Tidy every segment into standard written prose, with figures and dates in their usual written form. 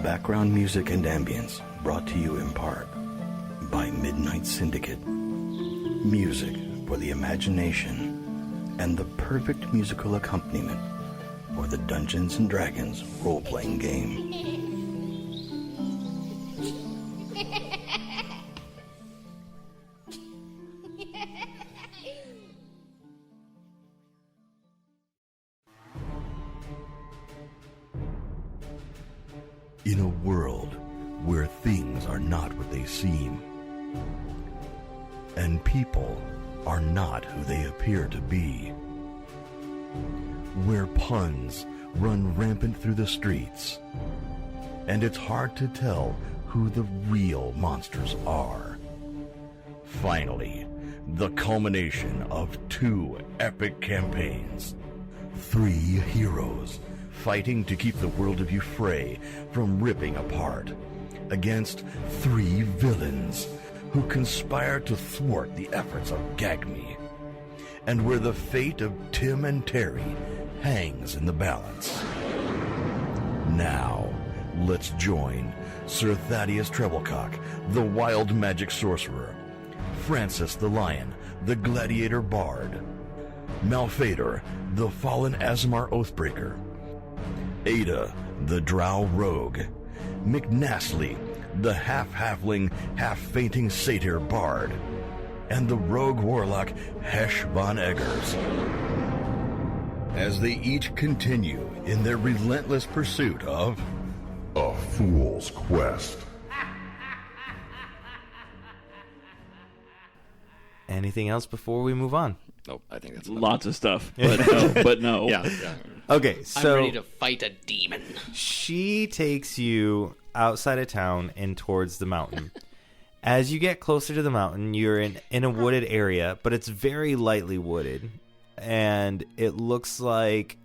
Background music and ambience brought to you in part by Midnight Syndicate. Music for the imagination and the perfect musical accompaniment for the Dungeons & Dragons role-playing game. In a world where things are not what they seem, and people are not who they appear to be, where puns run rampant through the streets, and it's hard to tell who the real monsters are. Finally, the culmination of 2 epic campaigns. 3 heroes fighting to keep the world of Euphrae from ripping apart, against 3 villains who conspire to thwart the efforts of Gagme, and where the fate of Tim and Terry hangs in the balance. Now, let's join Sir Thadeus Trebilcock, the wild magic sorcerer, Francis the Lion, the gladiator bard, Malphaedor, the fallen Azmar Oathbreaker, Ayda, the drow rogue, Nastly, the half-halfling, half-fainting satyr bard, and the rogue warlock Hesh von Eggars, as they each continue in their relentless pursuit of a fool's quest. Anything else before we move on? Nope, I think that's lots of stuff, but no. Yeah. Okay, so I'm ready to fight a demon. She takes you outside of town and towards the mountain. As you get closer to the mountain, you're in a wooded area, but it's very lightly wooded, and it looks like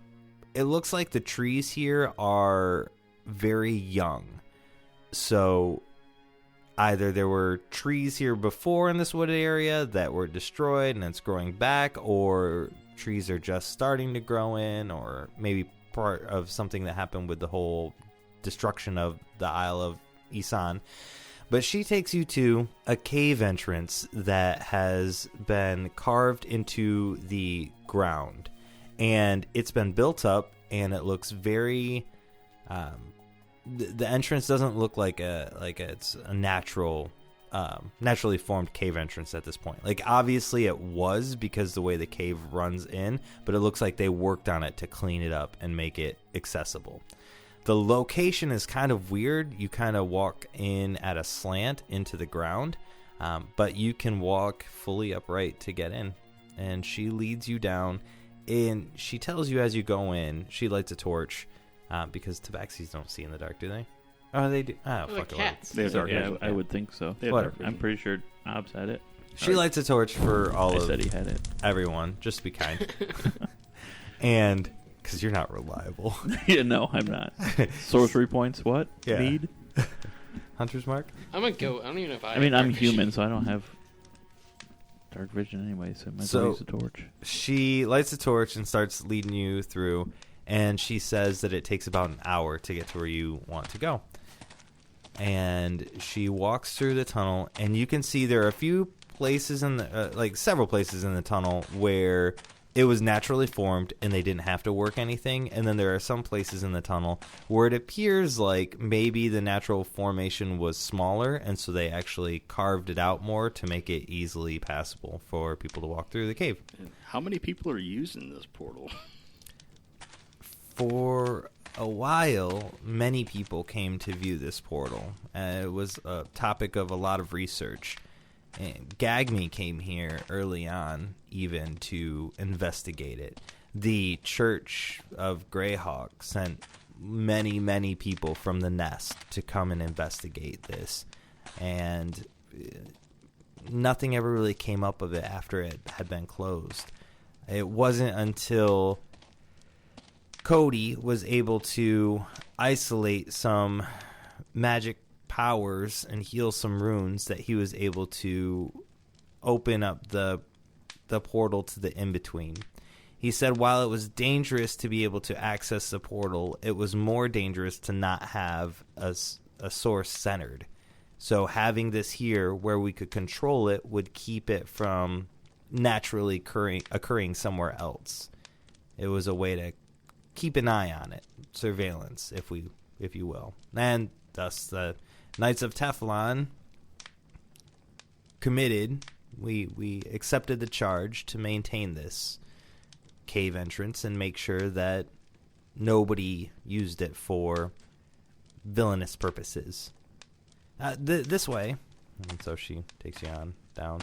the trees here are very young. So either there were trees here before in this wooded area that were destroyed and it's growing back, or trees are just starting to grow in, or maybe part of something that happened with the whole destruction of the Isle of Isan. But she takes you to a cave entrance that has been carved into the ground, and it's been built up, and it looks very the entrance doesn't look like it's a naturally formed cave entrance at this point. Like, obviously it was, because the way the cave runs in, but it looks like they worked on it to clean it up and make it accessible. The location is kind of weird. You kind of walk in at a slant into the ground, but you can walk fully upright to get in. And she leads you down, and she tells you as you go in, she lights a torch, because tabaxis don't see in the dark, do they? Oh, they do. Oh, They're fuck like cats. They have dark vision. I would think so. I'm pretty sure Hobbs had it. She lights a torch for all of said he had it. Everyone. Just to be kind. And because you're not reliable. Yeah, no, I'm not. Sorcery points, what? Yeah. Need? Hunter's mark? I'm a goat. I don't even know if I I mean, have I'm dark vision. human, so I don't have dark vision anyway, so I might as well use a torch. She lights a torch and starts leading you through, and she says that it takes about an hour to get to where you want to go. And she walks through the tunnel, and you can see there are a few places in the several places in the tunnel where it was naturally formed and they didn't have to work anything, and then there are some places in the tunnel where it appears like maybe the natural formation was smaller, and so they actually carved it out more to make it easily passable for people to walk through the cave. How many people are using this portal? For a while, many people came to view this portal. It was a topic of a lot of research. And Gagme came here early on, even to investigate it. The Church of Greyhawk sent many, many people from the Nest to come and investigate this. And nothing ever really came up of it after it had been closed. It wasn't until Cody was able to isolate some magic powers and heal some runes that he was able to open up the portal to the in-between. He said while it was dangerous to be able to access the portal, it was more dangerous to not have a source centered. So having this here where we could control it would keep it from naturally occurring somewhere else. It was a way to keep an eye on it, surveillance, if you will. And thus the Knights of Teflon committed, we accepted the charge to maintain this cave entrance and make sure that nobody used it for villainous purposes. This way. And so she takes you on down.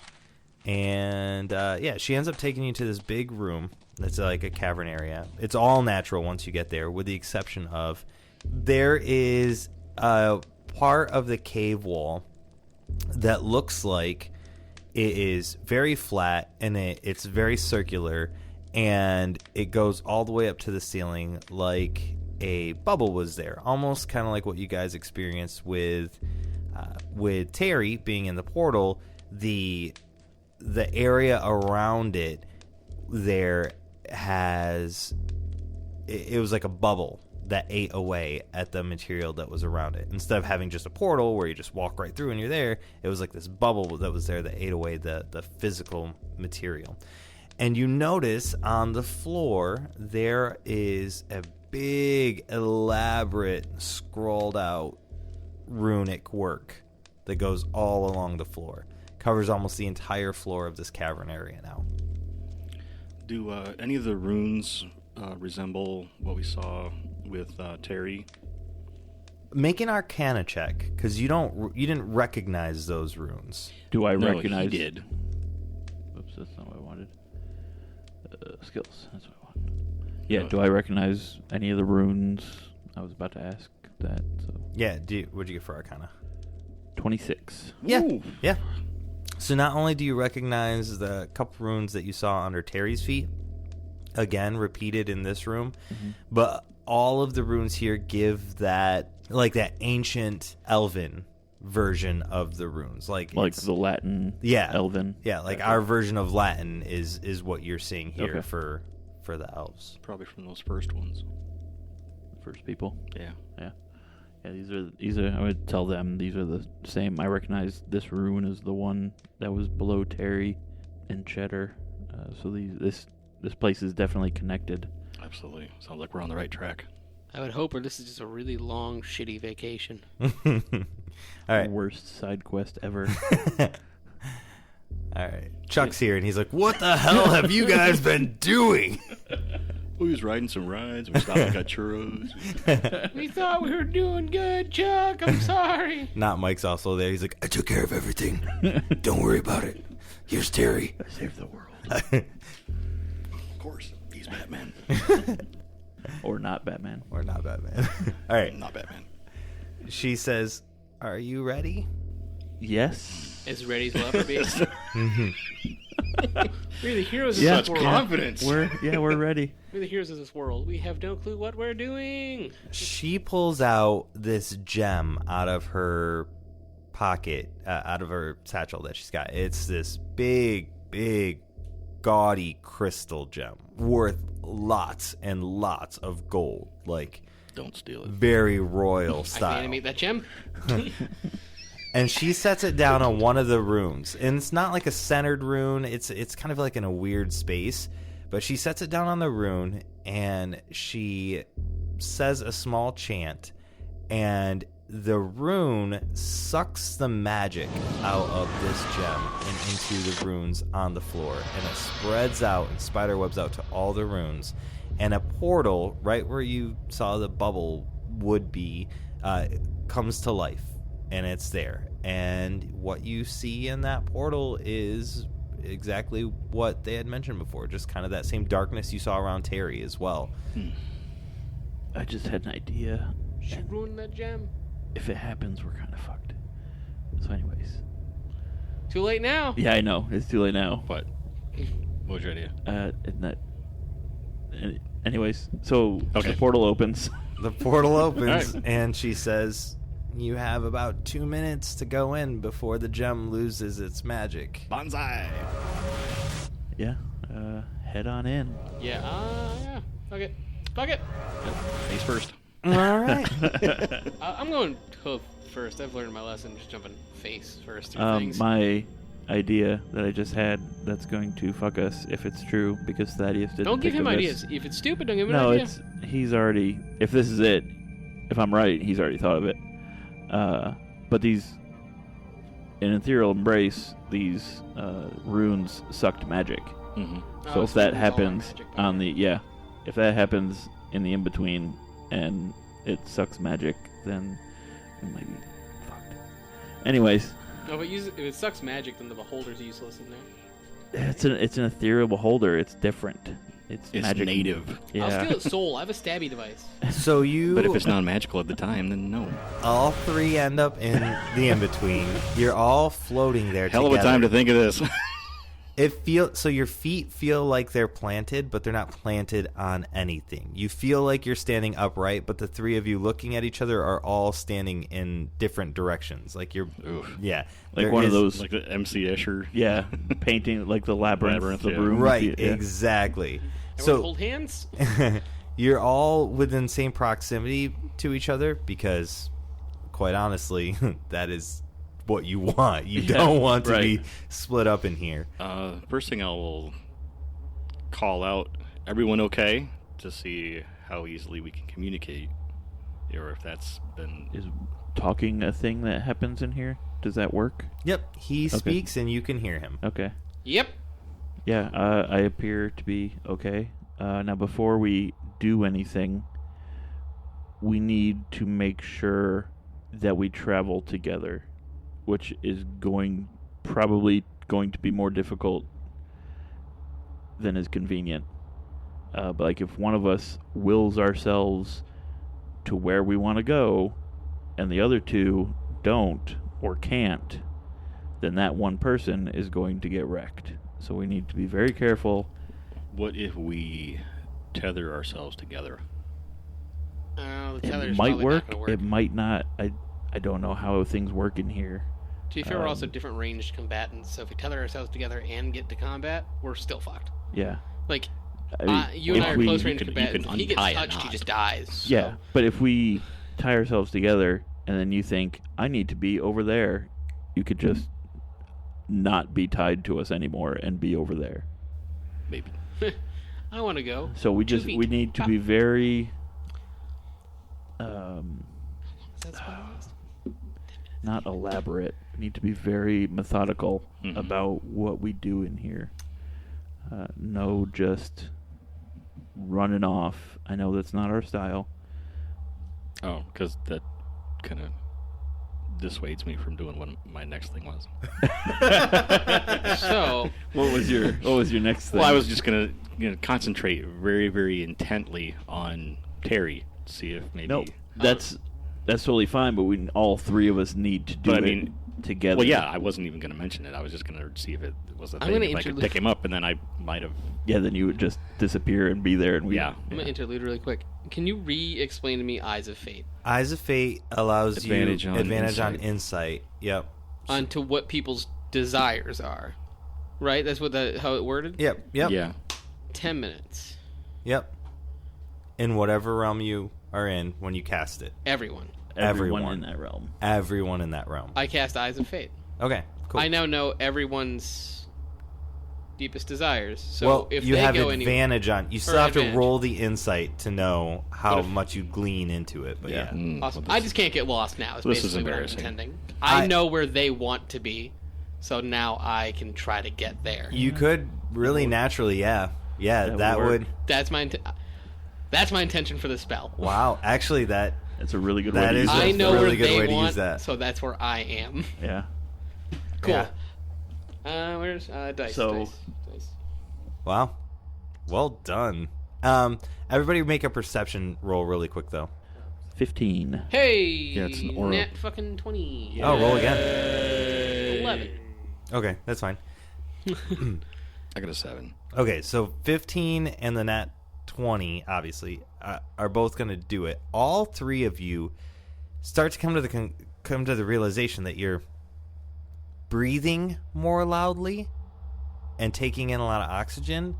And she ends up taking you to this big room that's like a cavern area. It's all natural once you get there, with the exception of there is a part of the cave wall that looks like it is very flat and it's very circular, and it goes all the way up to the ceiling like a bubble was there, almost kind of like what you guys experienced with Terry being in the portal. The area around it there it was like a bubble that ate away at the material that was around it. Instead of having just a portal where you just walk right through and you're there, it was like this bubble that was there that ate away the physical material. And you notice on the floor there is a big, elaborate, scrolled out runic work that goes all along the floor. Covers almost the entire floor of this cavern area now. Do any of the runes resemble what we saw with Terry? Make an Arcana check, because you didn't recognize those runes. Do I No, recognize? he did. Oops, that's not what I wanted. Skills. That's what I wanted. Yeah. Do I recognize any of the runes? I was about to ask that. So Yeah. What'd you get for Arcana? 26. Yeah. Ooh. Yeah. So not only do you recognize the couple runes that you saw under Terry's feet, again repeated in this room, but all of the runes here give that ancient elven version of the runes, like the Latin, Elven. Yeah, like our version of Latin is what you're seeing here Okay. for the elves. Probably from those first ones. First people. Yeah. Yeah. Yeah, these are. I would tell them these are the same. I recognize this rune as the one that was below Terry and Cheddar. So this place is definitely connected. Absolutely. Sounds like we're on the right track. I would hope, or this is just a really long, shitty vacation. All right. Worst side quest ever. All right. Chuck's here, and he's like, "What the hell have you guys been doing?" We was riding some rides. We stopped and got churros. We thought we were doing good, Chuck. I'm sorry. Not Mike's also there. He's like, "I took care of everything. Don't worry about it. Here's Terry." I saved the world. Of course, he's Batman. Or not Batman. Or not Batman. All right. Not Batman. She says, "Are you ready?" Yes. As ready as we'll ever be. We're the heroes of Such this world. confidence. We're ready. We're the heroes of this world. We have no clue what we're doing. She pulls out this gem out of her pocket, out of her satchel that she's got. It's this big, gaudy crystal gem worth lots and lots of gold. Like, Don't steal it. very royal I can style. animate that gem. And she sets it down on one of the runes. And it's not like a centered rune. It's kind of like in a weird space. But she sets it down on the rune, and she says a small chant. And the rune sucks the magic out of this gem and into the runes on the floor. And it spreads out and spiderwebs out to all the runes. And a portal, right where you saw the bubble would be, comes to life. And it's there. And what you see in that portal is exactly what they had mentioned before. Just kind of that same darkness you saw around Terry as well. I just had an idea. She ruined that gem. If it happens, we're kind of fucked. So anyways. Too late now. Yeah, I know. It's too late now. What? What was your idea? Anyways, so Okay. the portal opens. The portal opens, All right. and she says, "You have about 2 minutes to go in before the gem loses its magic." Bonsai. Yeah. head on in. Yeah. Fuck it. Fuck it. Face first. All right. I'm going hoof first. I've learned my lesson. Just jumping face first through things. My idea that I just had that's going to fuck us if it's true because Thadeus didn't Don't give think him of ideas. this. If it's stupid, don't give him No, an idea. he's already. If this is it, if I'm right, he's already thought of it. But these, in Ethereal Embrace, these runes sucked magic. Mm-hmm. So if that happens on if that happens in the in between and it sucks magic, then it might be fucked. Anyways, No, but if it sucks magic, then the beholder's useless in there. it's an ethereal beholder. It's different. It's magic. native. Yeah. I'll steal its soul. I have a stabby device. So you, But if it's not magical at the time, then no. all three end up in the in-between. You're all floating there Hell of together. a time to think of this. So your feet feel like they're planted, but they're not planted on anything. You feel like you're standing upright, but the three of you looking at each other are all standing in different directions. Like you're, Oof. yeah, Like there one of is- those, Like the MC Escher. yeah, painting like the labyrinth of yeah. room. right? Yeah. Exactly. Everyone So hold hands. you're all within same proximity to each other because, quite honestly, that is what you want. You Yeah, don't want to right. be split up in here. First thing I will call out, everyone okay? To see how easily we can communicate. Or if that's been... Is talking a thing that happens in here? Does that work? Yep, he speaks and you can hear him. Okay. Yep. Yeah, I appear to be okay. Now, before we do anything, we need to make sure that we travel together, which is probably going to be more difficult than is convenient. But like, if one of us wills ourselves to where we want to go, and the other two don't or can't, then that one person is going to get wrecked. So we need to be very careful. What if we tether ourselves together? The It tether's might probably work, not gonna work. it might not. I don't know how things work in here. To be fair, we're also different ranged combatants, so if we tether ourselves together and get to combat, we're still fucked. Yeah. Like, I mean, you and if I are we- close range you can combatants. If he gets untie a touched, he knot. just dies. So. Yeah, but if we tie ourselves together and then you think, I need to be over there, you could just not be tied to us anymore and be over there. Maybe. I want to go. So we 2 just feet. we need to Pop. be very That's what it was. not elaborate. We need to be very methodical Mhm. about what we do in here. No just running off. I know that's not our style. Oh, because that kind of dissuades me from doing what my next thing was. So, What was your next thing? Well, I was just gonna concentrate very, very intently on Terry, see if maybe. No, that's totally fine, but we all three of us need to do But I it mean, together. Well, yeah, I wasn't even gonna mention it. I was just gonna see if it was a I'm thing. gonna If I could interlude- pick him up, and then I might have. Yeah, then you would just disappear and be there, and we. Yeah. I'm going to interlude really quick. Can you re-explain to me Eyes of Fate? Eyes of Fate allows Advantage you on advantage on insight. insight. Yep. Onto what people's desires are. Right? That's what how it worded? Yep. Yep. Yeah. 10 minutes. Yep. In whatever realm you are in when you cast it. Everyone. everyone everyone. in that realm. Everyone in that realm. I cast Eyes of Fate. Okay. Cool. I now know everyone's deepest desires. So well, if you they have go advantage on. You Or still have to advantage. roll the insight to know how But if- much you glean into it. But yeah. Mm, Awesome. well, I just can't get lost now. Is this is basically what I'm embarrassing. intending. I- I know where they want to be, so now I can try to get there. You could really naturally, yeah. Yeah, That that would would. work. That's my that's my intention for the spell. Wow. Actually, that. That's a really good way That to is use a I it. know really where good they way to use want, that. so that's where I am. Yeah. Cool. Yeah. Where's dice? So- dice. Wow. Well done. Everybody make a perception roll really quick, though. 15. Hey, Yeah, it's an aura. nat fucking 20. Oh, roll again. 11. Okay, that's fine. I got a 7. Okay, so 15 and the nat 20, obviously, are both going to do it. All three of you start to come to the realization that you're breathing more loudly and taking in a lot of oxygen,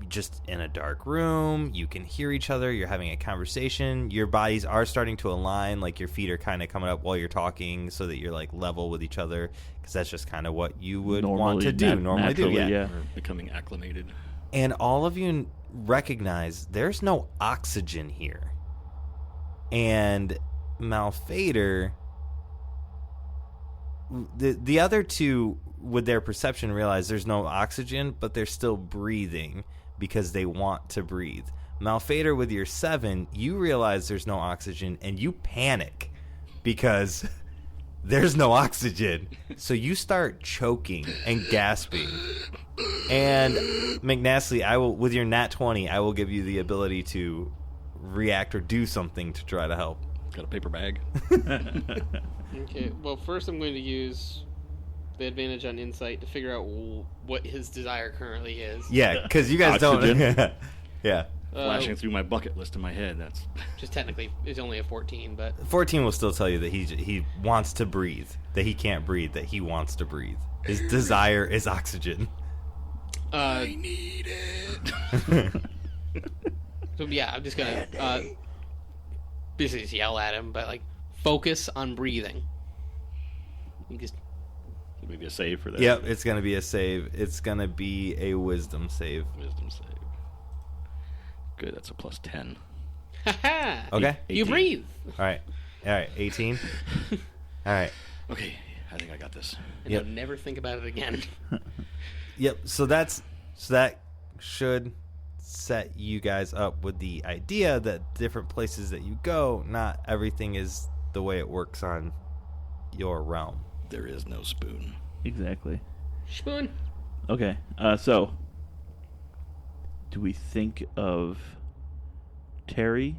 just in a dark room. You can hear each other. You're having a conversation. Your bodies are starting to align. Like your feet are kind of coming up while you're talking, so that you're like level with each other. Because that's just kind of what you would want to do. Normally do, yeah. Or becoming acclimated. And all of you recognize there's no oxygen here. And Malphaedor, the other two with their perception realize there's no oxygen, but they're still breathing because they want to breathe. Malphaedor, with your 7, you realize there's no oxygen and you panic because there's no oxygen. So you start choking and gasping. And McNastly, I will, with your nat 20, I will give you the ability to react or do something to try to help. Got a paper bag. Okay, well, first I'm going to use the advantage on insight to figure out what his desire currently is. Yeah, because you guys Oxygen. don't. Yeah. Flashing through my bucket list in my head. That's Just technically, it's only a 14, but 14 will still tell you that he wants to breathe, that he can't breathe, that he wants to breathe. His desire is oxygen. I need it. so yeah, I'm just gonna basically just yell at him, but like focus on breathing. You just Maybe a save for that. Yep, it's going to be a save. It's going to be a wisdom save. Wisdom save. Good, that's a plus 10. haha. Okay. You 18. breathe. All right. 18. All right. Okay, I think I got this. And Yep. you'll never think about it again. Yep. So that should set you guys up with the idea that different places that you go, not everything is the way it works on your realm. There is no spoon. Exactly. Spoon. Okay, so do we think of Terry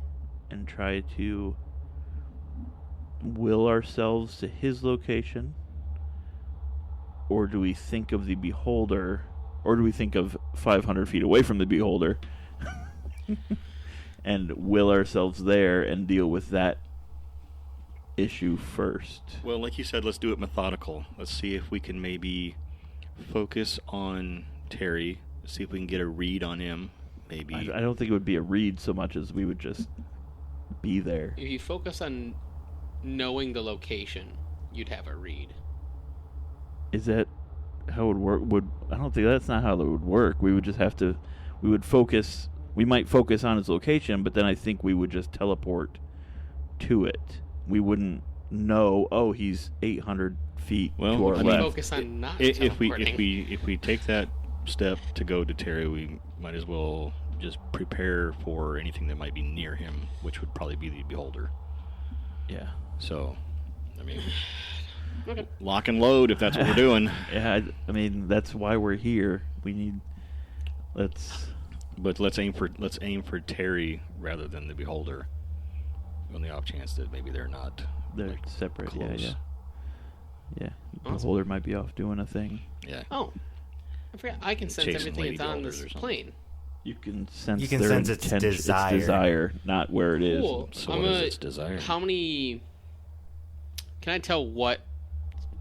and try to will ourselves to his location? Or do we think of the beholder, or do we think of 500 feet away from the beholder and will ourselves there and deal with that issue first? Well, like you said, let's do it methodical. Let's see if we can maybe focus on Terry, see if we can get a read on him. Maybe. I don't think it would be a read so much as we would just be there. If you focus on knowing the location, you'd have a read. Is that how it would work? I don't think that's not how it would work. We would just have to. We would focus. We might focus on his location, but then I think we would just teleport to it. We wouldn't know. Oh, he's 800 feet to our I mean, left. Focus on not if teleporting. we take that step to go to Terry, we might as well just prepare for anything that might be near him, which would probably be the beholder. Yeah. So, I mean, Okay. lock and load if that's what we're doing. Yeah. I mean, that's why we're here. We need. But let's aim for Terry rather than the beholder. On the off chance that maybe they're not. They're like, separate. close. Yeah. The Awesome. beholder might be off doing a thing. Yeah. Oh, I forgot. I can sense Chasing everything lady that's on beholders this or something. plane. You can sense. You can their sense its intention, desire. Its desire, not where it is. Cool. So I'm what is gonna- its desire? How many? Can I tell what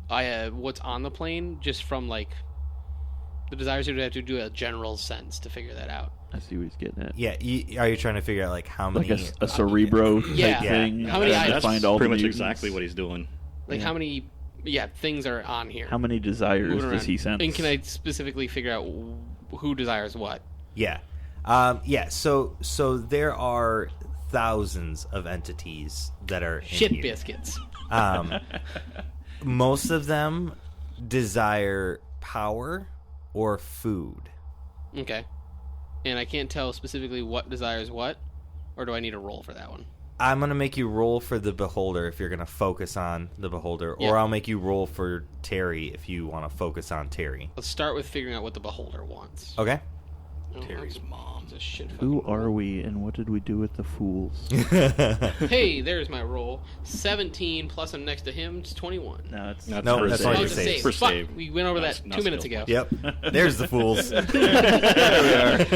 what's on the plane just from like the desires? Or do I have to do a general sense to figure that out? I see what he's getting at. Yeah. Are you trying to figure out like how many? Like a cerebro type Yeah. thing. How many and items? That's find all pretty the much mutants. exactly what he's doing. Like Yeah. how many? Yeah, things are on here. How many desires Moving does around. he sense? And can I specifically figure out who desires what? Yeah. Yeah. So there are thousands of entities that are in Shit here. biscuits. Most of them desire power or food. Okay. And I can't tell specifically what desires what, or do I need a roll for that one? I'm going to make you roll for the beholder if you're going to focus on the beholder, Yeah. or I'll make you roll for Terry if you want to focus on Terry. Let's start with figuring out what the beholder wants. Okay? Oh, Terry's that's mom. a shit Who fucking are roll. we, and what did we do with the fools? Hey, there's my roll. 17 plus I'm next to him. It's 21. No, it's That's No, for that's save. only Oh, your it's a save. save. For Fuck, save. we went over Not- that not 2 minutes skill ago. Yep. There's the fools. there we are.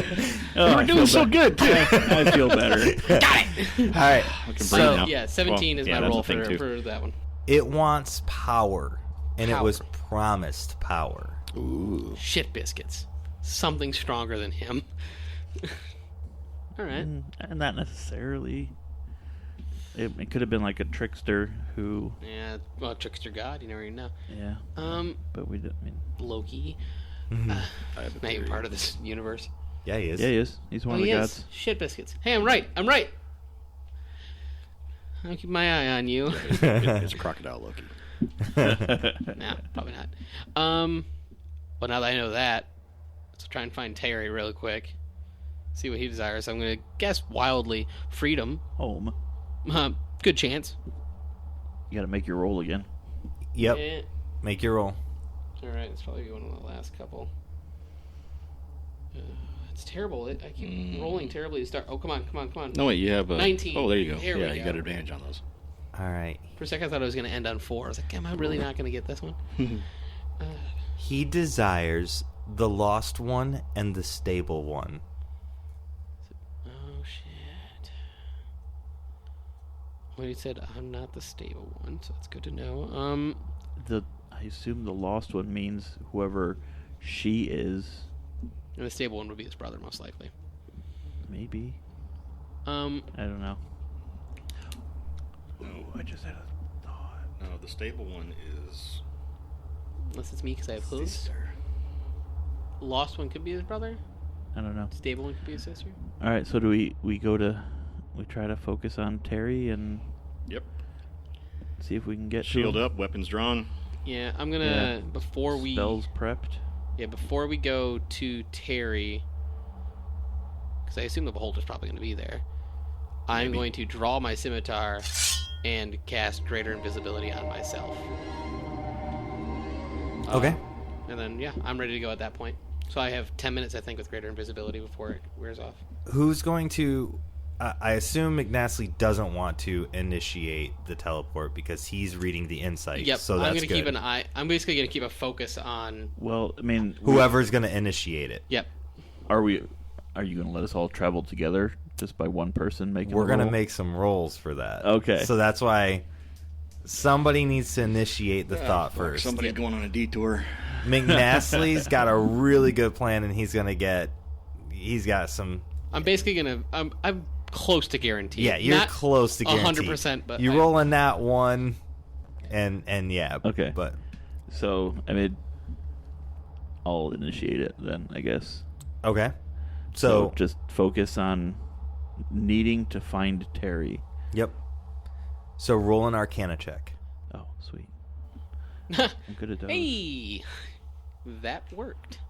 Oh, We're doing so good, too. I feel better. Got it! All right. We can So- breathe now. Yeah, 17 Well, is yeah, my that's roll a thing, too. for that one. It wants power, and it Power. was promised power. Ooh. Shit biscuits. something stronger than him. All right. And not necessarily. It could have been like a trickster who. Yeah, well, trickster god, you never even know. Yeah. But we didn't. I mean, Loki. I have a Not even theory. part of this universe. Yeah, he is. yeah, he is. He's one of the he gods. is. Shit biscuits. Hey, I'm right. I'll keep my eye on you. It's Crocodile Loki. Nah, probably not. But now that I know that, let's try and find Terry real quick. See what he desires. I'm gonna guess wildly freedom. Home. Good chance. You got to make your roll again. Yep. Eh. Make your roll. All right, it's probably one of the last couple. It's terrible. I keep rolling terribly to start. Oh, come on. No, wait, you have 19. Oh, there you go. There we Yeah, you go. got advantage on those. All right. For a second, I thought I was going to end on 4. I was like, am I really not going to get this one? He desires the lost one and the stable one. Oh, shit. Well, you said I'm not the stable one, so that's good to know. I assume the lost one means whoever she is. And the stable one would be his brother, most likely. Maybe. I don't know. No, I just had a thought. no, the stable one is Unless it's me because I have hooves. sister. Lost one could be his brother. I don't know. Stable one could be his sister. All right, so do we try to focus on Terry and Yep. see if we can get Shield to him? up, weapons drawn. Yeah, I'm gonna Yeah. before we Spells prepped. before we go to Terry, because I assume the beholder's probably going to be there. I'm Maybe. going to draw my scimitar and cast greater invisibility on myself. Okay. And then I'm ready to go at that point. So I have 10 minutes, I think, with greater invisibility before it wears off. Who's going to... I assume McNasty doesn't want to initiate the teleport because he's reading the insight. Yep. So I'm that's going to good. keep an eye. I'm basically going to keep a focus on. Well, I mean, Whoever's going to initiate it. Yep. are you going to let us all travel together just by one person making? We're a going to roll? make some rolls for that. Okay. So that's why somebody needs to initiate the thought Fuck, first. Somebody's going on a detour. McNastly's got a really good plan, and he's got some... I'm basically going to. I'm close to guaranteed. Yeah, you're Not close to guaranteed. 100%, but you roll in that one, and yeah. Okay. But So I mean, I'll initiate it then, I guess. okay. So So just focus on needing to find Terry. yep. So roll an Arcana check. Oh, sweet. I'm good at those. Hey, that worked.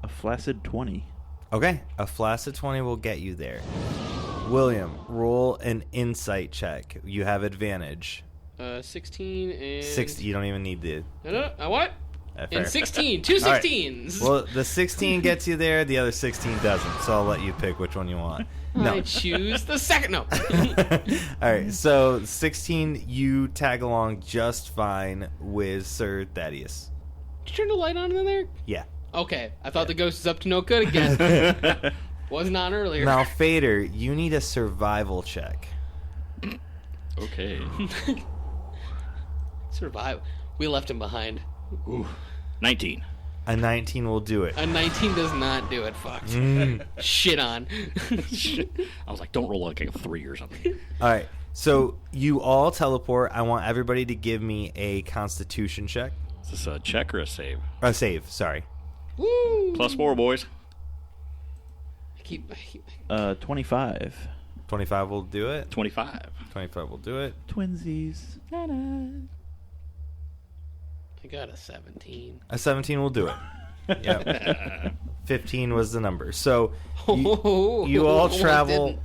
A flaccid 20. Okay, a flaccid 20 will get you there. William, roll an insight check. You have advantage. 16 and 60. You don't even need the. No, what? Fair. And 16, two All right. 16s. Well, the 16 gets you there. The other 16 doesn't. So I'll let you pick which one you want. I No. choose the second. No. All right. So 16, you tag along just fine with Sir Thaddeus. Did you turn the light on in there? Yeah. Okay, I thought the ghost was up to no good again. Wasn't on earlier. Malphaedor, you need a survival check. Okay. Survive. We left him behind. Ooh. 19. A 19 will do it. A 19 does not do it. Fuck. Shit on. I was like, don't roll like a 3 or something. All right. So you all teleport. I want everybody to give me a Constitution check. Is this a check or a save? A save. Sorry. Woo! +4, boys. I keep 25. 25 will do it. 25. 25 will do it. Twinsies. I got a 17. A 17 will do it. Yep. 15 was the number. So Oh, you all it travel didn't.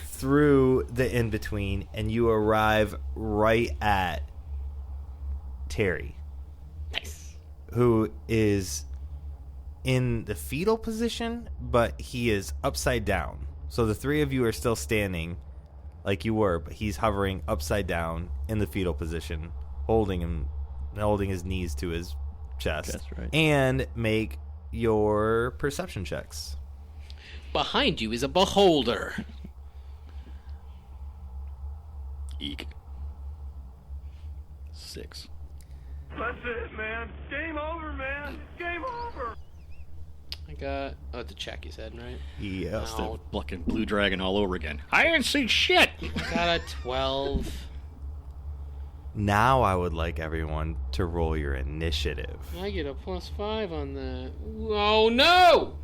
through the in-between, and you arrive right at Terry, Nice. who is in the fetal position, but he is upside down. So the three of you are still standing like you were, but he's hovering upside down in the fetal position, holding his knees to his chest. That's right. And make your perception checks. Behind you is a beholder. Eek. 6. That's it, man. Game over, man. Game over. I got... Oh, it's a check, you said, right? Yeah. No. Fucking blue dragon all over again. I didn't see shit! I got a 12. Now I would like everyone to roll your initiative. I get a +5 on that. Oh, no!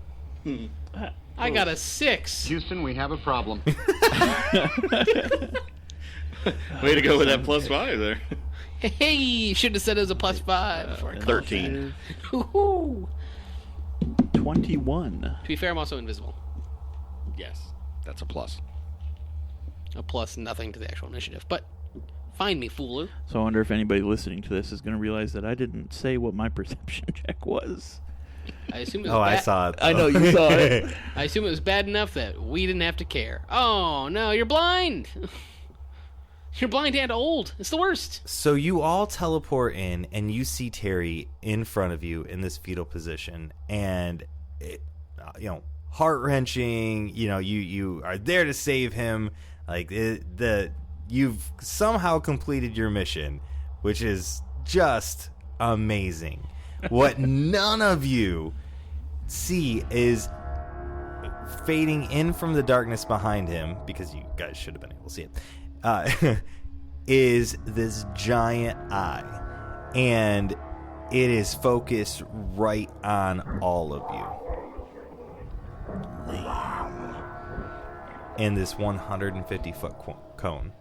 I got a 6. Houston, we have a problem. Way to go with that +5 there. Hey, should have said it was a +5 before I called 13. it. Woohoo! 21. To be fair, I'm also invisible. Yes, that's a plus. A plus nothing to the actual initiative, but find me, fool. So I wonder if anybody listening to this is going to realize that I didn't say what my perception check was. I assume it was Oh, I bad. saw it. I know you saw it. I assume it was bad enough that we didn't have to care. Oh no, you're blind. You're blind and old. It's the worst. So you all teleport in, and you see Terry in front of you in this fetal position, and it, heart wrenching. You are there to save him. Like you've somehow completed your mission, which is just amazing. What none of you see is fading in from the darkness behind him, because you guys should have been able to see it. Is this giant eye, and it is focused right on all of you in this 150-foot cone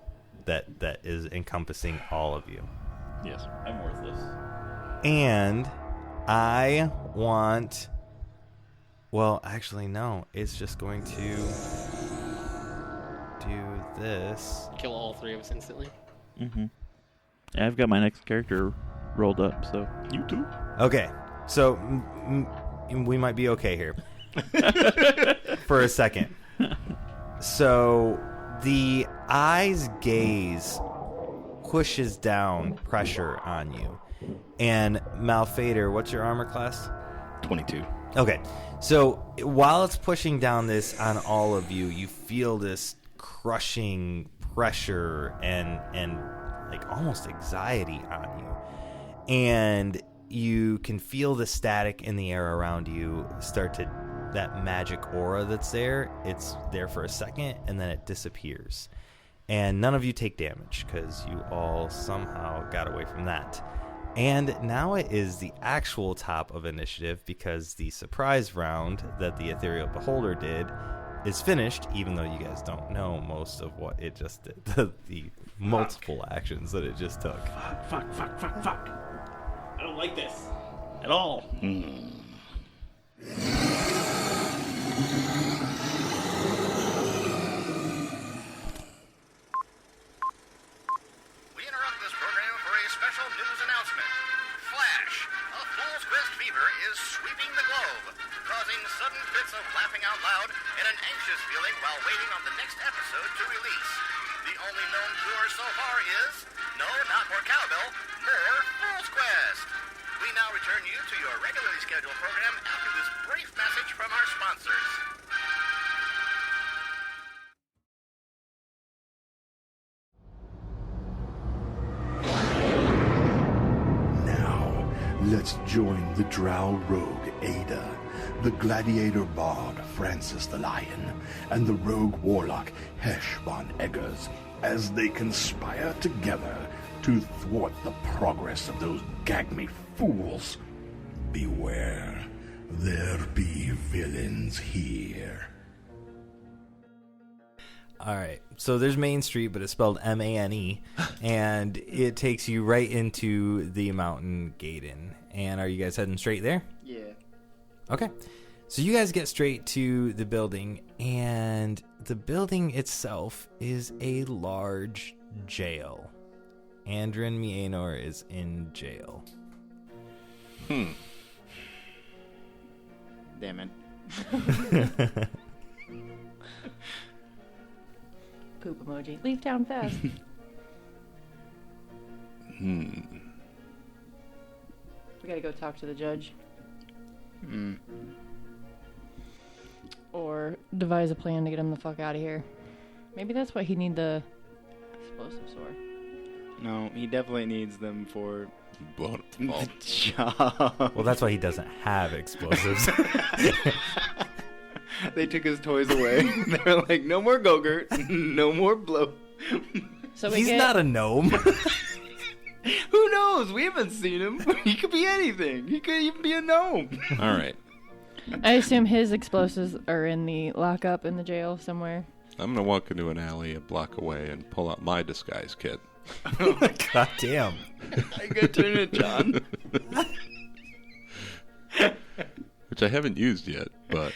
that is encompassing all of you. Yes. I'm worthless. And I want... Well, actually, no. It's just going to do this. Kill all three of us instantly. Mm-hmm. Yeah, I've got my next character rolled up, so... You too. Okay, so we might be okay here for a second. So the eye's gaze pushes down pressure on you. And Malphaedor, what's your armor class? 22. Okay, so while it's pushing down this on all of you, you feel this crushing pressure and like almost anxiety on you. And you can feel the static in the air around you start to, that magic aura that's there, it's there for a second and then it disappears. And none of you take damage because you all somehow got away from that. And now it is the actual top of initiative because the surprise round that the Ethereal Beholder did is finished, even though you guys don't know most of what it just did. The multiple actions that it just took. Fuck. I don't like this at all. We interrupt this program for a special news announcement. Flash! A fool's quest fever is sweeping the globe, causing sudden fits of laughing out loud and an anxious feeling while waiting on the next episode to release. The only known cure so far is, no, not more cowbell, more Fool's Quest. We now return you to your regularly scheduled program after this brief message from our sponsors. Now, let's join the drow rogue Ayda, the gladiator bard Francis the Lion, and the rogue warlock Hesh von Eggars as they conspire together to thwart the progress of those gag-me fools. Beware, there be villains here. All right, so there's Main Street, but it's spelled M-A-N-E, and it takes you right into the mountain Gaiden. And are you guys heading straight there? Yeah. Okay, so you guys get straight to the building, and the building itself is a large jail. Andrin Myanor is in jail. Damn it. Poop emoji. Leave town fast. We gotta go talk to the judge. Or devise a plan to get him the fuck out of here. Maybe that's why he need the explosive sword. No, he definitely needs them for Blown up the ball. the job. Well, that's why he doesn't have explosives. They took his toys away. They were like, no more Go-Gurt, no more blow. So we He's get not a gnome. Who knows? We haven't seen him. He could be anything. He could even be a gnome. All right. I assume his explosives are in the lockup in the jail somewhere. I'm going to walk into an alley a block away and pull out my disguise kit. God damn. I could turn it, John. Which I haven't used yet, but...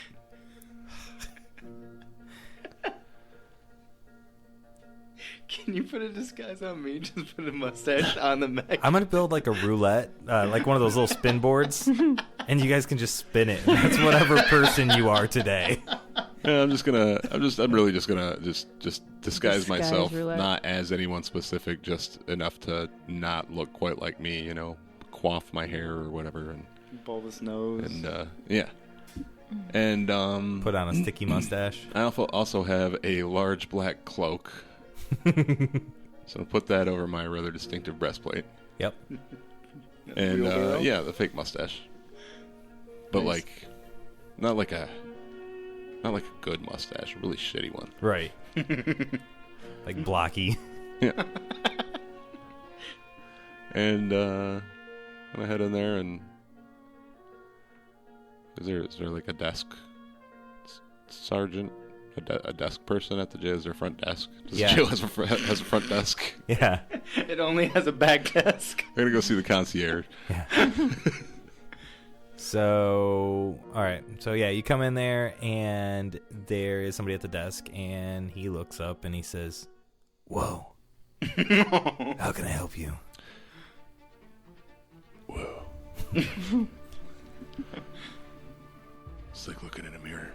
Can you put a disguise on me? Just put a mustache on the mech. I'm gonna build like a roulette, like one of those little spin boards, and you guys can just spin it. That's whatever person you are today. Yeah, I'm really just gonna disguise myself, roulette. not as anyone specific, just enough to not look quite like me, you know, coif my hair or whatever, Bulbous nose. and yeah. And Put on a sticky mustache. I also have a large black cloak. So I'll put that over my rather distinctive breastplate. Yep. And Real hero? yeah, the fake mustache. But Nice. not like a good mustache, a really shitty one. Right. Like blocky. Yeah. And I'm gonna head in there and is there like a desk sergeant? A desk person at the jail? Is there a front desk? Does Yeah. the jail has a front desk? Yeah. It only has a back desk. I'm gonna go see the concierge. Yeah. So, all right. So, yeah, you come in there, and there is somebody at the desk, and he looks up, and he says, "Whoa. How can I help you?" Whoa. It's like looking in a mirror.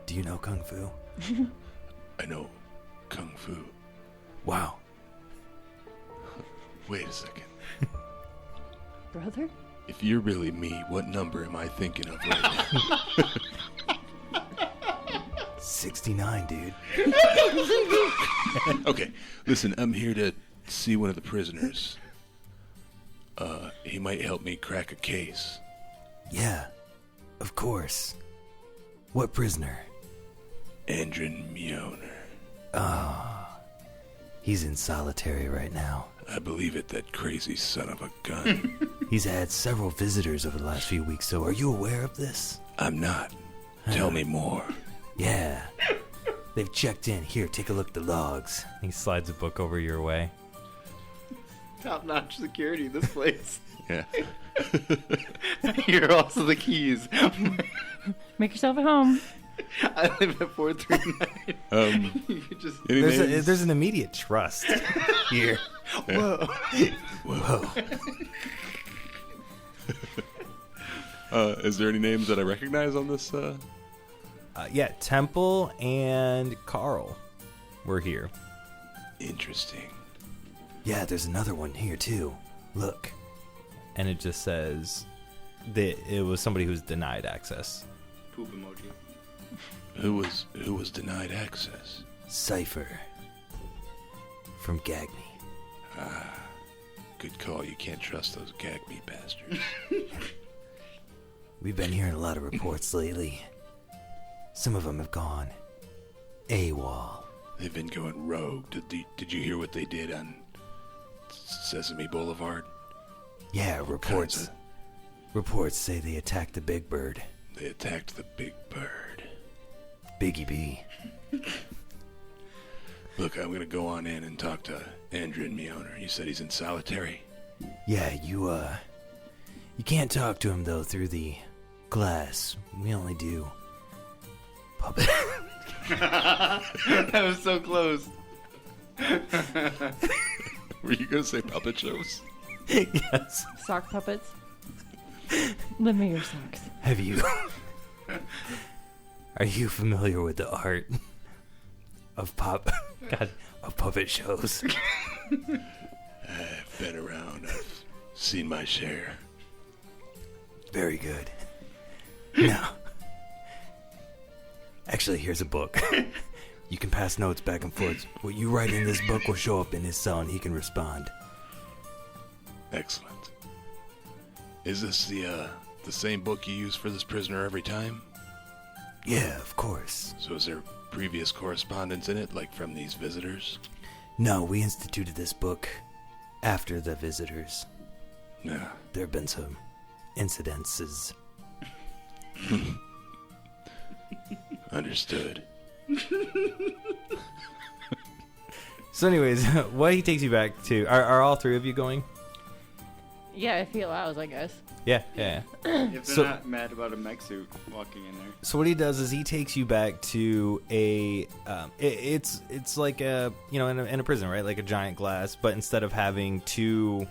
Do you know Kung Fu? I know Kung Fu. Wow. Wait a second. Brother? If you're really me, what number am I thinking of right now? 69, dude. Okay, listen, I'm here to see one of the prisoners. He might help me crack a case. Yeah, of course. What prisoner? Andrin Myanor. He's in solitary right now. I believe it, that crazy son of a gun. He's had several visitors over the last few weeks, so are you aware of this? I'm not. Tell me more. Yeah. They've checked in. Here, take a look at the logs. He slides a book over your way. Top-notch security, this place. Yeah. Here are also the keys. Make yourself at home. I live at 439. You could just... Any names? There's an immediate trust here. Whoa. Whoa. Is there any names that I recognize on this? Yeah, Temple and Carl were here. Interesting. Yeah, there's another one here too. Look. And it just says that it was somebody who's denied access. Poop emoji. Who was denied access? Cypher. From Gagme. Good call. You can't trust those gag me bastards. We've been hearing a lot of reports lately. Some of them have gone AWOL. They've been going rogue. Did you hear what they did on Sesame Boulevard? Yeah, reports. Reports say they attacked the Big Bird. They attacked the Big Bird. Biggie B. Look, I'm gonna go on in and talk to Andrin Myanor. You said he's in solitary. Yeah, you can't talk to him though through the glass. We only do puppet. That was so close. Were you gonna say puppet shows? Yes. Sock puppets. Lend me your socks. Have you? Are you familiar with the art of puppet shows? I've been around. I've seen my share. Very good. Now, actually, here's a book. You can pass notes back and forth. What you write in this book will show up in his cell, and he can respond. Excellent. Is this the same book you use for this prisoner every time? Yeah, of course. So is there previous correspondence in it, like from these visitors? No, we instituted this book after the visitors. Yeah. There have been some incidences. Understood. So anyways, what he takes you back to, are all three of you going? Yeah, if he allows, I guess. Yeah. If they're So- not mad about a mech suit walking in there. So what he does is he takes you back to a, it's like a, in a prison, right? Like a giant glass, but instead of having two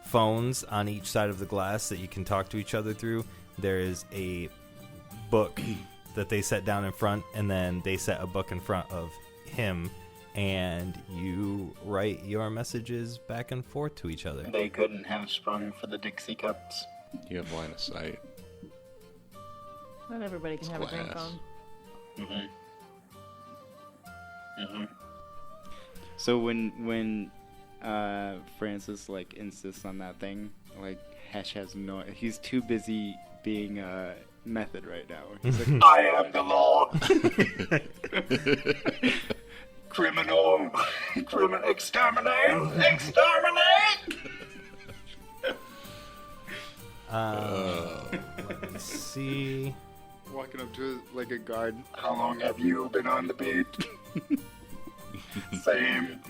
phones on each side of the glass that you can talk to each other through, there is a book that they set down in front, and then they set a book in front of him, and you write your messages back and forth to each other. They couldn't have sprung for the Dixie cups. You have line of sight. Not everybody can have a drink Glass. on. So when Francis insists on that thing, Hesh has no. He's too busy being method right now. He's like, I am the law. Criminal. Exterminate. Let me see. walking up to a guard. How long have you been on the beat? Same.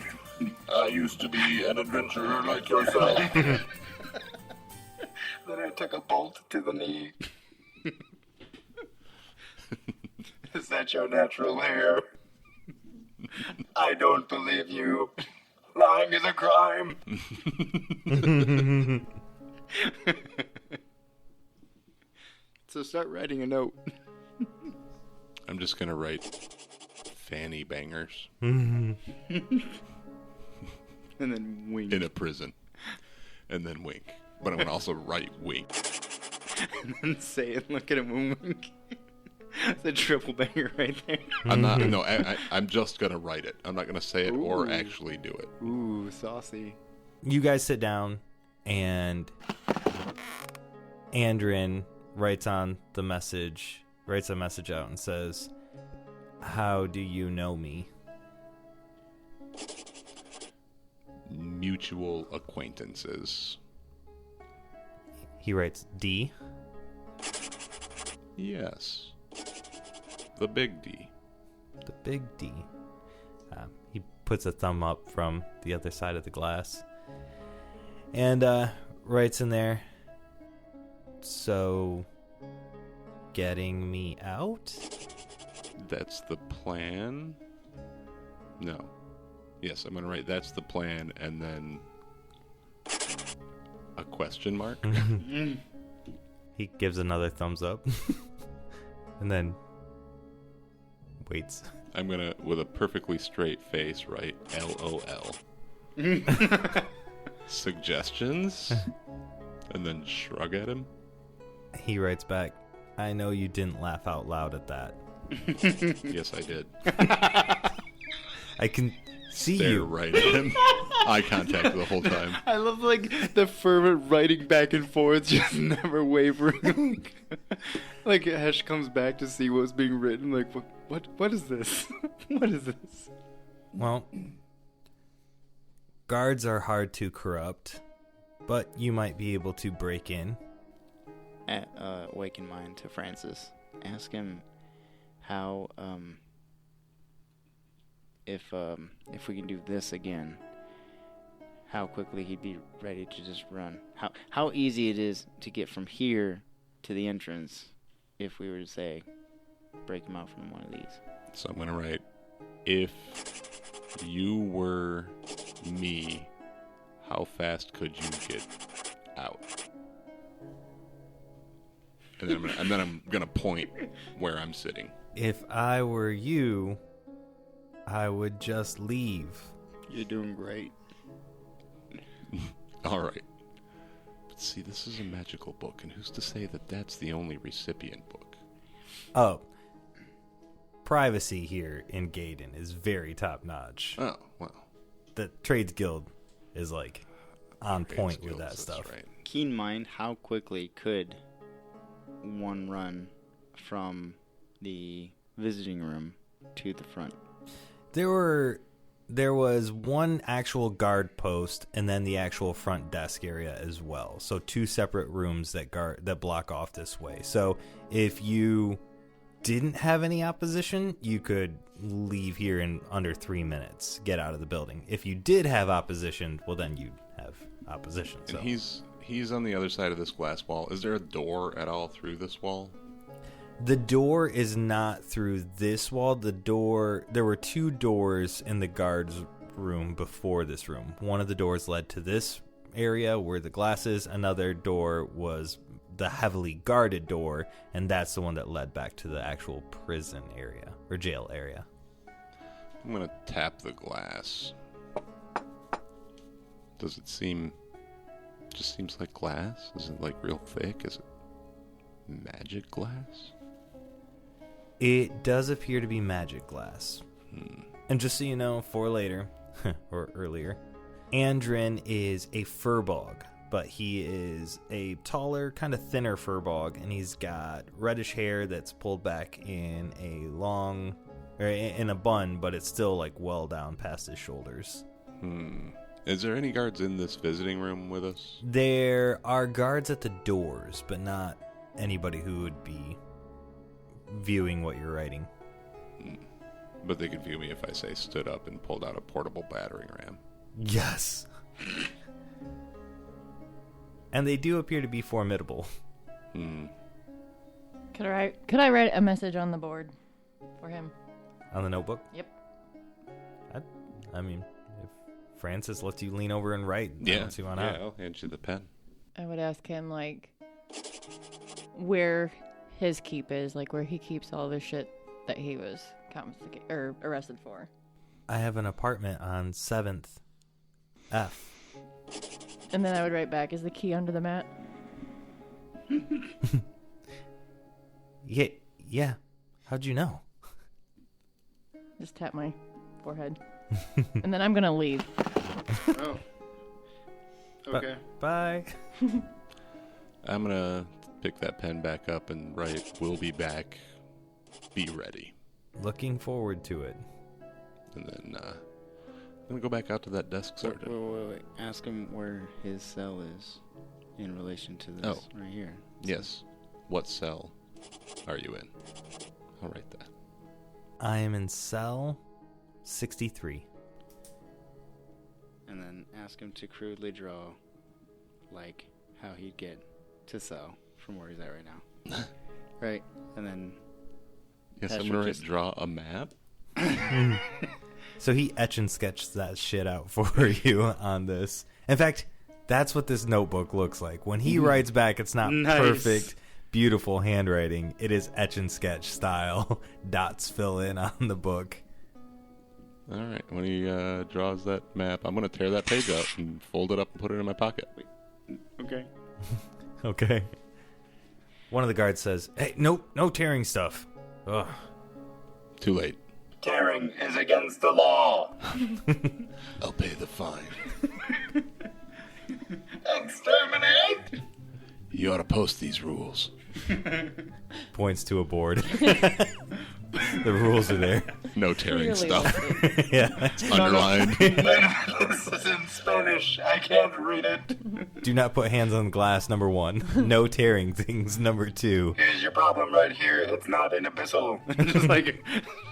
I used to be an adventurer like yourself. Then I took a bolt to the knee. Is that your natural hair? I don't believe you. Lying is a crime. So start writing a note. I'm just gonna write fanny bangers And then wink. in a prison, and then wink. But I'm gonna also write wink. And then say it, look at him and wink. It's a triple banger right there. I'm not. No, I'm just gonna write it. I'm not gonna say it or Ooh. actually do it. Ooh, saucy. You guys sit down, and Andrin writes a message out and says, "How do you know me?" Mutual acquaintances. He writes D. Yes. The big D. The big D. He puts a thumb up from the other side of the glass and writes in there, "So, getting me out?" That's the plan? No. Yes, I'm going to write that's the plan and then a question mark. He gives another thumbs up and then waits. I'm going to, with a perfectly straight face, write LOL. Suggestions? And then shrug at him. He writes back, "I know you didn't laugh out loud at that. Yes, I did. I can see Stare you." right at him. Eye contact the whole time. I love the fervent writing back and forth, just never wavering. Hesh comes back to see what's being written. What is this? What is this? Well, guards are hard to corrupt, but you might be able to break in. Awaken mind to Francis. Ask him how if we can do this again, how quickly he'd be ready to just run. How easy it is to get from here to the entrance if we were to say break him out from one of these. So I'm going to write, if you were me, how fast could you get out? And then I'm gonna point where I'm sitting. If I were you, I would just leave. You're doing great. All right. But see, this is a magical book, and who's to say that that's the only recipient book? Oh. privacy here in Gaydon is very top notch. Oh, well. The Trades Guild is like on Trades point with Guilds, that that's stuff. Right. Keen mind, how quickly could one run from the visiting room to the front? There was one actual guard post and then the actual front desk area as well. So 2 separate rooms that block off this way. So if you didn't have any opposition, you could leave here in under 3 minutes, get out of the building. If you did have opposition, well then you'd have opposition. So. And he's on the other side of this glass wall. Is there a door at all through this wall? The door is not through this wall. There were 2 doors in the guard's room before this room. One of the doors led to this area where the glass is. Another door was the heavily guarded door, and that's the one that led back to the actual prison area or jail area. I'm going to tap the glass. Does it seem... just seems like glass? Is it like real thick? Is it magic glass? It does appear to be magic glass. And just so you know, for later, or earlier, Andrin is a furbog, but he is a taller, kind of thinner furbog, and he's got reddish hair that's pulled back in a long, or in a bun, but it's still like well down past his shoulders. Is there any guards in this visiting room with us? There are guards at the doors, but not anybody who would be viewing what you're writing. But they could view me if I say stood up and pulled out a portable battering ram. Yes. And they do appear to be formidable. Could I write a message on the board for him? On the notebook? Yep. I mean, if Francis lets you lean over and write, I don't see why not. Yeah, I'll hand you the pen. I would ask him, like, where his keep is, like, where he keeps all the shit that he was arrested for. I have an apartment on 7th F. And then I would write back, is the key under the mat? Yeah. How'd you know? Just tap my forehead. And then I'm going to leave. Oh. Okay. Bye. I'm going to pick that pen back up and write, "We'll be back. Be ready." Looking forward to it. And then I'm going to go back out to that desk sergeant. Wait. Ask him where his cell is in relation to this right here. Yes. What cell are you in? I'll write that. I am in cell 63. And then ask him to crudely draw, like, how he'd get to cell from where he's at right now. Right? And then... Yes, Hesh I'm going to just draw a map. So he etch and sketched that shit out for you on this. In fact, that's what this notebook looks like. When he writes back, it's not perfect, beautiful handwriting. It is etch and sketch style. Dots fill in on the book. All right. When he draws that map, I'm going to tear that page out and fold it up and put it in my pocket. Okay. Okay. One of the guards says, "Hey, no tearing stuff." Ugh. Too late. Tearing is against the law. I'll pay the fine. Exterminate! You ought to post these rules. Points to a board. The rules are there. No tearing Clearly stuff. Yeah. It's underlined. This is in Spanish. I can't read it. Do not put hands on the glass, number 1. No tearing things, number 2. Here's your problem right here. It's not an epistle. Just like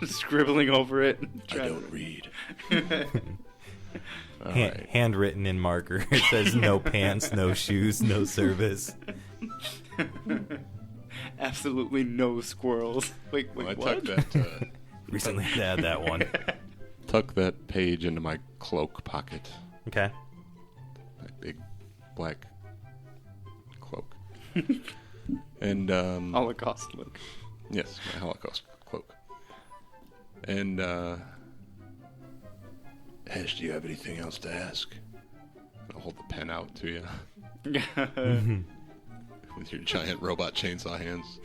scribbling over it. I don't read. All Han- right. Handwritten in marker. It says no pants, no shoes, no service. Absolutely no squirrels. Wait, Well, I what? tucked that, Recently had that one. tuck that page into my cloak pocket. Okay. My big black cloak. And Holocaust look. yes, my Holocaust cloak. And Hesh, do you have anything else to ask? I'll hold the pen out to you with your giant robot chainsaw hands.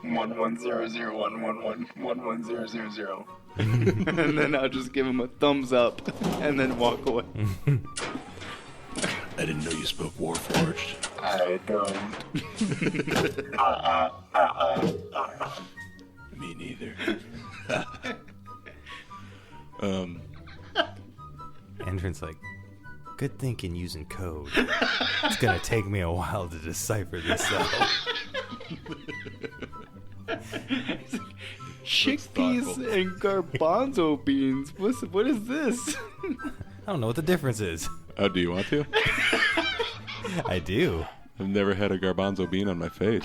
110011111100. And then I'll just give him a thumbs up and then walk away. I didn't know you spoke Warforged. I don't. Me neither. Andrin's like, good thinking using code. It's gonna take me a while to decipher this out. Chickpeas and garbanzo beans. What is this? I don't know what the difference is. Oh, do you want to? I do. I've never had a garbanzo bean on my face.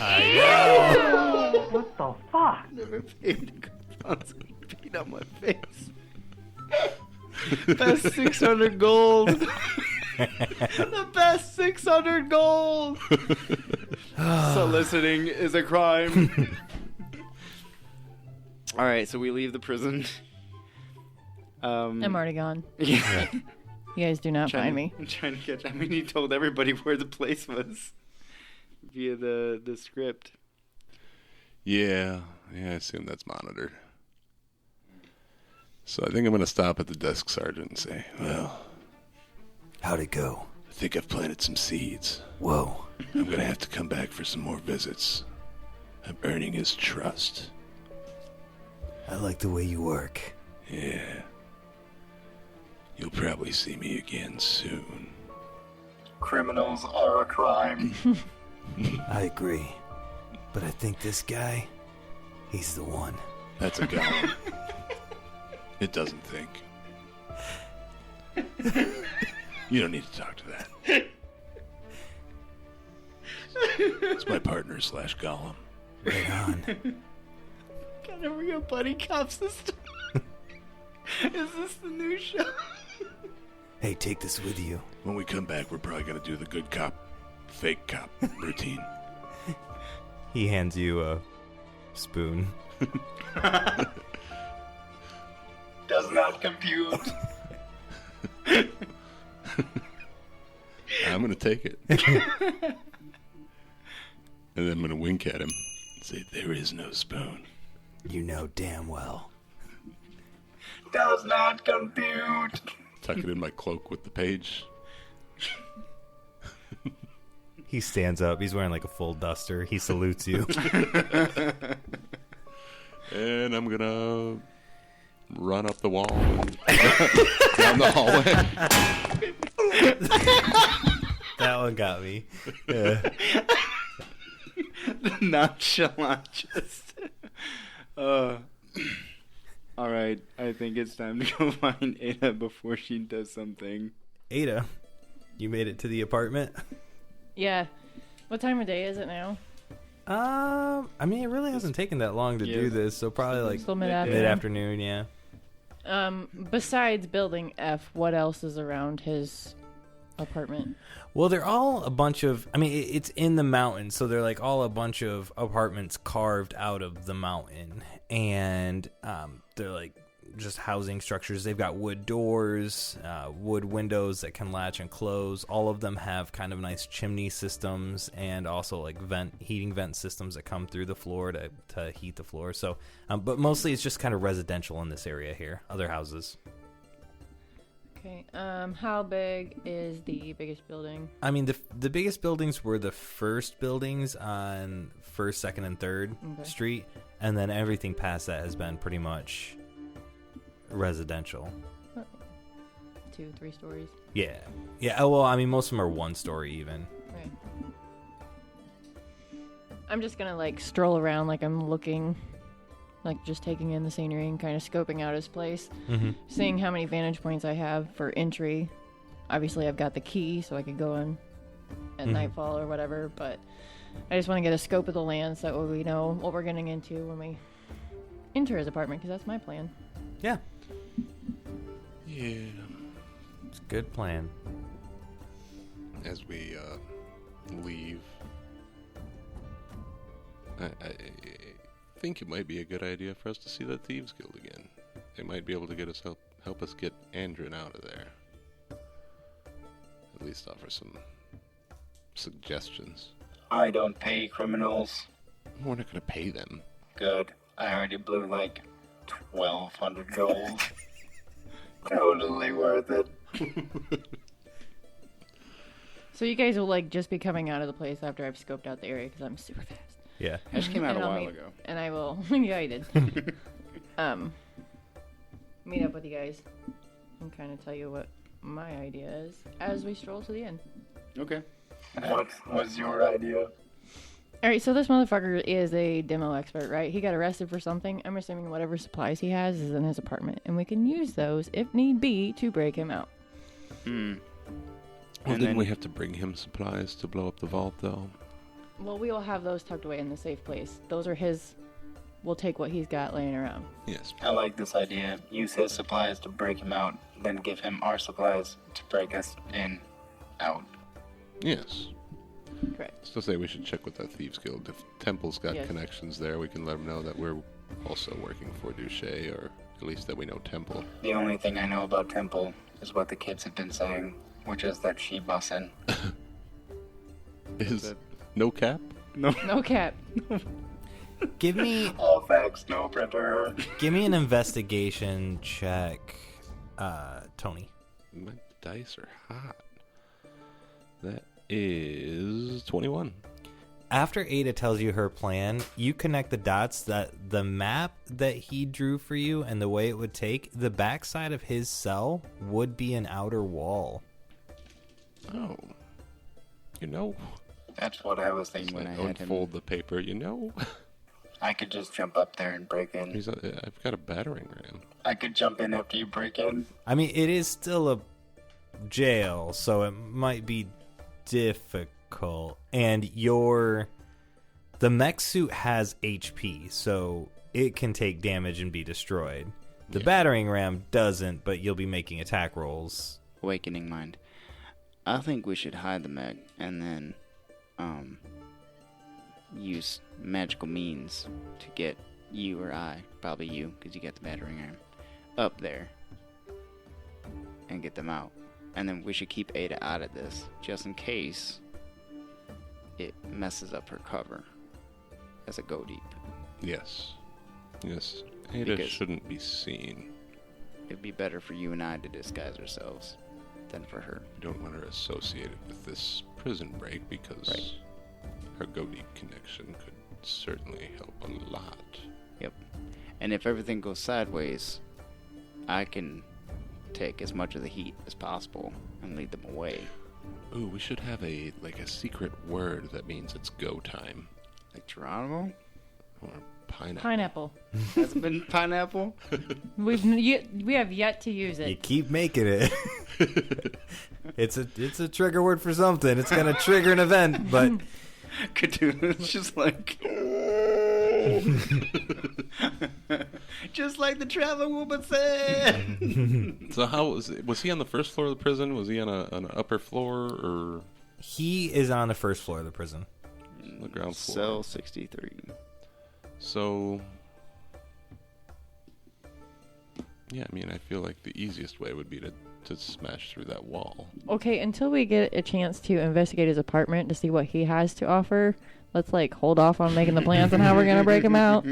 What the fuck? Never paid a garbanzo bean on my face. Best 600 gold. The best 600 gold. Soliciting is a crime. All right, so we leave the prison. I'm already gone. Yeah. You guys do not find me. I'm trying to catch. I mean, he told everybody where the place was via the script. Yeah, I assume that's monitored. So I think I'm going to stop at the desk sergeant and say, well, How'd it go? I think I've planted some seeds. Whoa. I'm going to have to come back for some more visits. I'm earning his trust. I like the way you work. Yeah. You'll probably see me again soon. Criminals are a crime. I agree. But I think this guy, he's the one. That's a golem. It doesn't think. You don't need to talk to that. It's my partner / golem. Right on. God, are we got buddy cops this time? Is this the new show? Hey, take this with you. When we come back, we're probably going to do the good cop, fake cop routine. He hands you a spoon. Does not compute. I'm going to take it. And then I'm going to wink at him and say, there is no spoon. You know damn well. Does not compute. Tuck it in my cloak with the page. He stands up. He's wearing like a full duster. He salutes you. And I'm going to run up the wall and down the hallway. That one got me. Yeah. The nonchalant just. All right, I think it's time to go find Ayda before she does something. Ayda, you made it to the apartment? Yeah. What time of day is it now? I mean, it really hasn't taken that long to do this, so probably like Still mid-afternoon. mid-afternoon, yeah. Besides building F, what else is around his apartment? Well, they're all a bunch of, I mean, it's in the mountain, so they're like all a bunch of apartments carved out of the mountain. And they're like just housing structures. They've got wood doors, wood windows that can latch and close. All of them have kind of nice chimney systems and also like heating vent systems that come through the floor to heat the floor. So, but mostly it's just kind of residential in this area here. Other houses. Okay. How big is the biggest building? I mean, the biggest buildings were the first buildings on 1st, 2nd, and 3rd Street, and then everything past that has been pretty much residential. 2-3 stories. Yeah. Yeah. Well, I mean, most of them are 1 story even. Right. I'm just gonna like stroll around like I'm looking, like just taking in the scenery and kind of scoping out his place, seeing how many vantage points I have for entry. Obviously, I've got the key, so I could go in at nightfall or whatever, but I just want to get a scope of the land so that way we know what we're getting into when we enter his apartment, because that's my plan. Yeah. Yeah. It's a good plan. As we leave, I think it might be a good idea for us to see the Thieves Guild again. They might be able to get us help us get Andrin out of there. At least offer some suggestions. I don't pay criminals. We're not going to pay them. Good. I already blew like 1,200 gold. Totally worth it. So you guys will like just be coming out of the place after I've scoped out the area because I'm super fast. Yeah. Hesh came out And a I'll while meet- ago. And I will. Yeah, I did. Meet up with you guys and kind of tell you what my idea is as we stroll to the end. Okay. What was your idea? All right, so this motherfucker is a demo expert, right? He got arrested for something. I'm assuming whatever supplies he has is in his apartment, and we can use those if need be to break him out. Hmm. Well, And didn't then- we have to bring him supplies to blow up the vault, though? Well, we will have those tucked away in the safe place. Those are his. We'll take what he's got laying around. Yes. I like this idea. Use his supplies to break him out, then give him our supplies to break us in, out. Yes. Correct. Still say we should check with the Thieves Guild. If Temple's got Yes. connections there, we can let them know that we're also working for Duché, or at least that we know Temple. The only thing I know about Temple is what the kids have been saying, which is that she bussin'. Is no cap? No. No cap. Give me All facts, no printer. give me an investigation check, Tony. My dice are hot. That is 21. After Ayda tells you her plan, you connect the dots that the map that he drew for you and the way it would take, the backside of his cell would be an outer wall. Oh. You know, That's what I was thinking when I had him. unfold the paper, you know. I could just jump up there and break in. I've got a battering ram. I could jump in after you break in. I mean, it is still a jail, so it might be difficult. And the mech suit has HP, so it can take damage and be destroyed. The battering ram doesn't, but you'll be making attack rolls. Awakening mind. I think we should hide the mech and then use magical means to get you or I, probably you, because you got the battering ram, up there and get them out. And then we should keep Ayda out of this, just in case it messes up her cover as a go deep. Yes. Yes. Ayda Because- shouldn't be seen. It'd be better for you and I to disguise ourselves than for her. We don't want her associated with this prison break because Right. her Godeep connection could certainly help a lot. Yep. And if everything goes sideways, I can take as much of the heat as possible and lead them away. Ooh, we should have a secret word that means it's go time. Like Geronimo? Or pineapple. Pineapple. Has it been pineapple? We have yet to use You it. keep making it. It's a trigger word for something. It's gonna trigger an event, but Cthulhu's just like... just like the traveling woman said! So how was he on the first floor of the prison? Was he on an upper floor or he is on the first floor of the prison. the ground floor? Cell 63. So yeah, I mean, I feel like the easiest way would be to smash through that wall. Okay, until we get a chance to investigate his apartment to see what he has to offer, let's hold off on making the plans on how we're gonna break him out.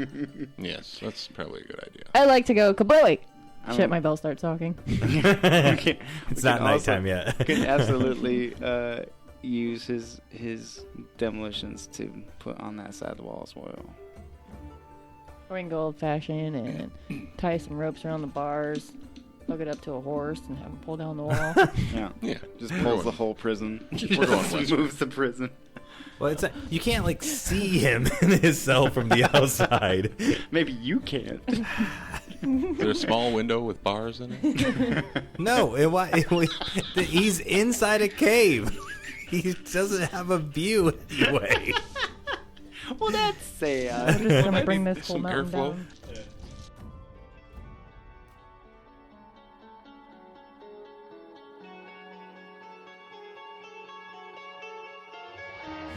Yes, that's probably a good idea. I like to go kablooey. I'm- Shit, my bell starts talking. It's not nighttime yet. Can absolutely use his demolitions to put on that side of the wall as well. Or we can go old fashioned and tie some ropes around the bars, hook it up to a horse, and have him pull down the wall. Yeah. Yeah, Just pulls the whole prison. We're going westward. Moves the prison. Well, you can't see him in his cell from the outside. Maybe you can't. Is there a small window with bars in it? No, he's inside a cave. He doesn't have a view anyway. Well, that's sad. I'm just gonna bring this whole Some mountain airflow? down.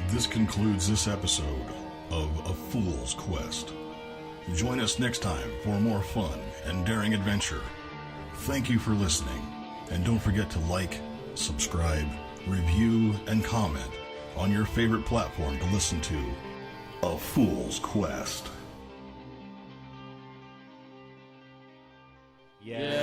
This concludes this episode of A Fool's Quest. Join us next time for more fun and daring adventure. Thank you for listening, and don't forget to like, subscribe, review, and comment on your favorite platform to listen to. A Fool's Quest. Yeah.